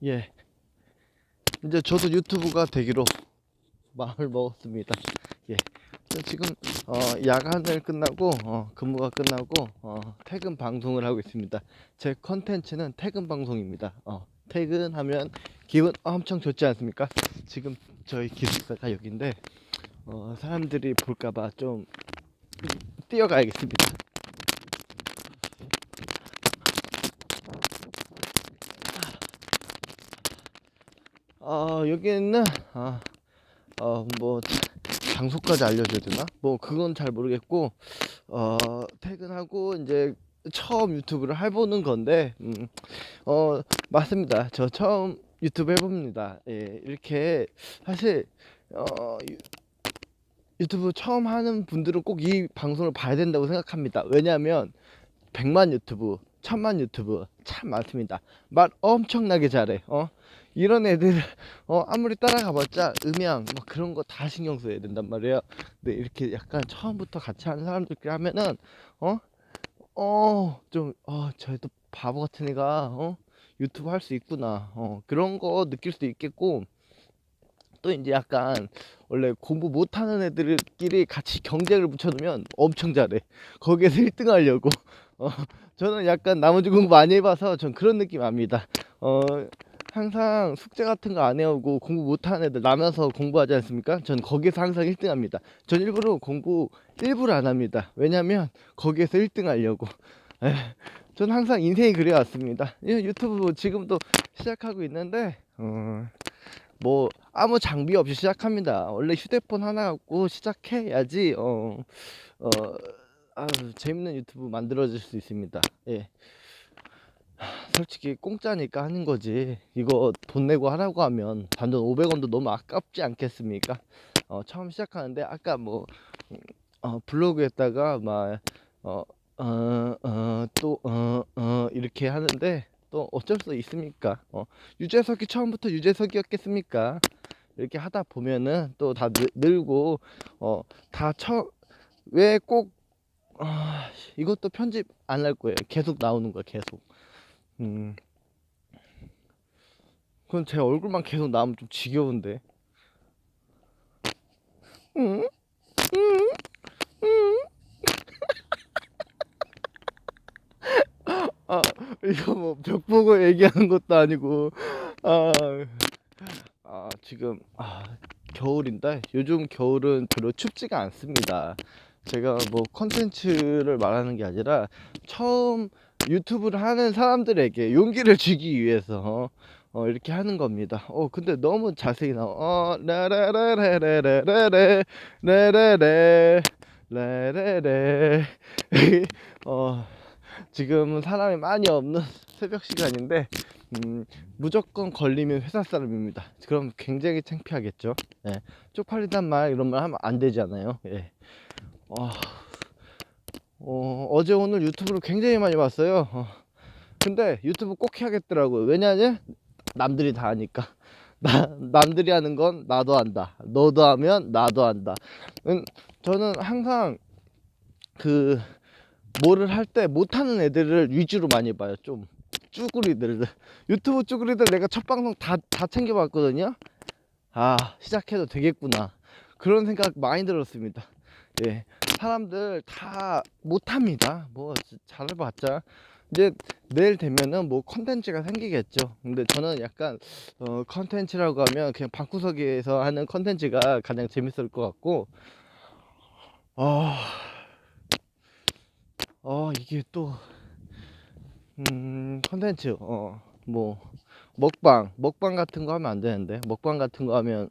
예. 이제 저도 유튜브가 되기로 마음을 먹었습니다. 예. 저 지금 야간을 끝나고 근무가 끝나고 퇴근 방송을 하고 있습니다. 제 컨텐츠는 퇴근 방송입니다. 퇴근하면 기분 엄청 좋지 않습니까? 지금 저희 기숙사가 여기인데 사람들이 볼까봐 좀 뛰어가야겠습니다. 여기는 뭐 장소까지 알려줘야 되나? 뭐 그건 잘 모르겠고 퇴근하고 이제 처음 유튜브를 해보는 건데 맞습니다. 저 처음 유튜브 해봅니다. 예, 이렇게 사실 유튜브 처음 하는 분들은 꼭 이 방송을 봐야 된다고 생각합니다. 왜냐하면 100만 유튜브, 1000만 유튜브 참 많습니다. 말 엄청나게 잘해. 이런 애들 아무리 따라가봤자 음향 뭐 그런 거 다 신경 써야 된단 말이에요. 근데 이렇게 약간 처음부터 같이 하는 사람들끼리 하면은 저희도 바보 같은 애가 유튜브 할 수 있구나 그런 거 느낄 수도 있겠고, 또 이제 약간 원래 공부 못하는 애들끼리 같이 경쟁을 붙여두면 엄청 잘해. 거기에서 1등 하려고. 어, 저는 약간 나머지 공부 많이 해봐서 전 그런 느낌 압니다. 항상 숙제 같은 거 안 해오고 공부 못하는 애들 나면서 공부하지 않습니까? 전 거기에서 항상 1등 합니다. 전 일부러 공부 일부러 안 합니다. 왜냐면 거기에서 1등 하려고. 에, 전 항상 인생이 그래왔습니다. 유튜브 지금도 시작하고 있는데 뭐 아무 장비 없이 시작합니다. 원래 휴대폰 하나 갖고 시작해야지 어, 재밌는 유튜브 만들어질 수 있습니다. 예. 솔직히 공짜니까 하는 거지, 이거 돈 내고 하라고 하면 단돈 500원도 너무 아깝지 않겠습니까? 처음 시작하는데 아까 뭐 블로그에다가 막 이렇게 하는데 또 어쩔 수 있습니까? 유재석이 처음부터 유재석이었겠습니까? 이렇게 하다 보면은 또 다 늘고 왜 꼭 이것도 편집 안 할 거예요. 계속 나오는 거야, 계속. 음 그건 제 얼굴만 계속 나오면 좀 지겨운데. 응? 응? 응? 아, 이거 뭐 벽 보고 얘기하는 것도 아니고. 아, 지금 겨울인데 요즘 겨울은 별로 춥지가 않습니다. 제가 뭐 컨텐츠를 말하는 게 아니라 처음 유튜브를 하는 사람들에게 용기를 주기 위해서 이렇게 하는 겁니다. 근데 너무 자세히 나와. 라라라라라라라레 레레레 레레레 어 지금은 사람이 많이 없는 새벽 시간인데 무조건 걸리면 회사 사람입니다. 그럼 굉장히 창피하겠죠. 예. 쪽팔리단 말 이런 말 하면 안 되잖아요. 예. 어제 오늘 유튜브를 굉장히 많이 봤어요. 근데 유튜브 꼭 해야겠더라고요. 왜냐하면 남들이 다 하니까. 남들이 하는 건 나도 한다. 너도 하면 나도 한다. 저는 항상 그 뭐를 할 때 못하는 애들을 위주로 많이 봐요. 좀 쭈구리들, 유튜브 쭈구리들 내가 첫 방송 다 챙겨봤거든요. 시작해도 되겠구나 그런 생각 많이 들었습니다. 예, 사람들 다 못합니다. 뭐 잘해봤자 이제 내일 되면은 뭐 컨텐츠가 생기겠죠. 근데 저는 약간 컨텐츠라고 하면 그냥 방구석에서 하는 컨텐츠가 가장 재밌을 것 같고 이게 또 컨텐츠 뭐 먹방 같은 거 하면 안 되는데, 먹방 같은 거 하면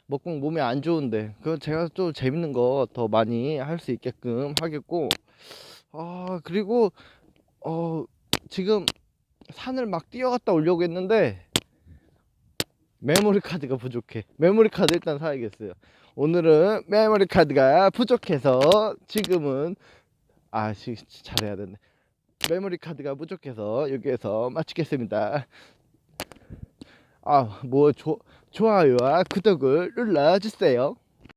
먹방 몸에 안 좋은데, 그거 제가 좀 재밌는 거 더 많이 할 수 있게끔 하겠고, 그리고 지금 산을 막 뛰어갔다 오려고 했는데 메모리 카드가 부족해. 메모리 카드 일단 사야겠어요. 오늘은 메모리 카드가 부족해서 지금은 잘해야 되네. 메모리 카드가 부족해서 여기에서 마치겠습니다. 좋아요와 구독을 눌러주세요.